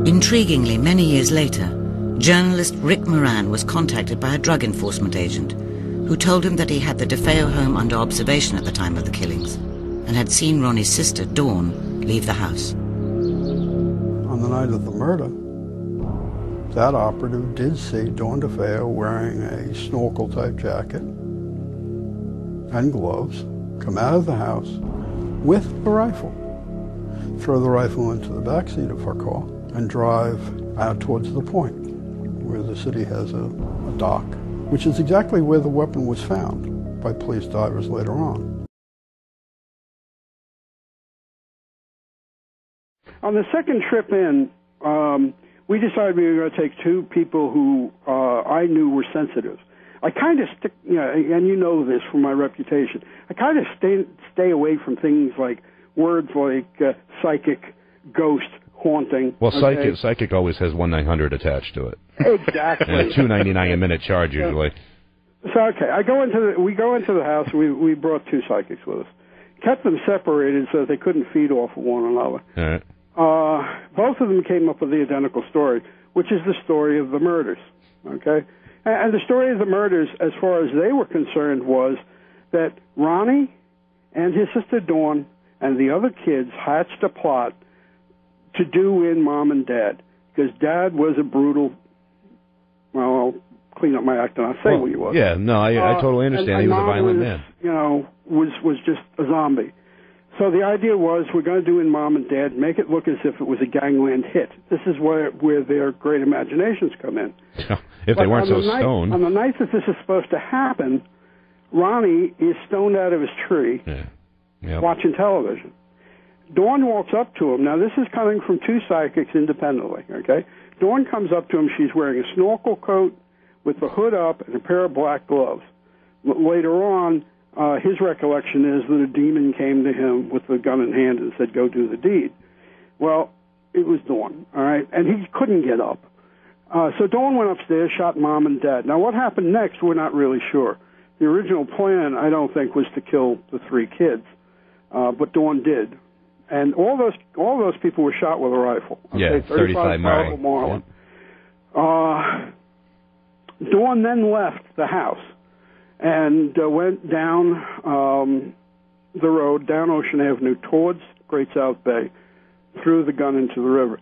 Intriguingly, many years later, journalist Rick Moran was contacted by a drug enforcement agent who told him that he had the DeFeo home under observation at the time of the killings and had seen Ronnie's sister, Dawn, leave the house. On the night of the murder, that operative did see Dawn DeFeo wearing a snorkel-type jacket and gloves come out of the house with a rifle, throw the rifle into the backseat of her car, and drive out towards the point where the city has a dock, which is exactly where the weapon was found by police divers later on. On the second trip in, we decided we were going to take two people who I knew were sensitive. I kind of stick, and you know this from my reputation, I kind of stay away from things like words like psychic, ghost, haunting. Well, psychic always has 1-900 attached to it. Exactly. And a $2.99 a minute charge usually. So okay, we go into the house. We brought two psychics with us, kept them separated so they couldn't feed off of one another. All right. Both of them came up with the identical story, which is the story of the murders. Okay, and the story of the murders, as far as they were concerned, was that Ronnie and his sister Dawn and the other kids hatched a plot to do in Mom and Dad, because Dad was a brutal, well, I'll clean up my act and I'll say what he was. Yeah, no, I totally understand. And he was a Mom violent was, man. Was just a zombie. So the idea was, we're going to do in Mom and Dad, make it look as if it was a gangland hit. This is where their great imaginations come in. If they weren't so stoned. On the night that this is supposed to happen, Ronnie is stoned out of his tree, watching television. Dawn walks up to him. Now, this is coming from two psychics independently, okay? Dawn comes up to him. She's wearing a snorkel coat with the hood up and a pair of black gloves. Later on, his recollection is that a demon came to him with a gun in hand and said, go do the deed. Well, it was Dawn, all right? And he couldn't get up. So Dawn went upstairs, shot Mom and Dad. Now, what happened next, we're not really sure. The original plan, I don't think, was to kill the three kids, but Dawn did. And all those people were shot with a rifle. Okay? Yeah, 35 Marlin. Yeah. Dawn then left the house and went down the road, down Ocean Avenue, towards Great South Bay, threw the gun into the river.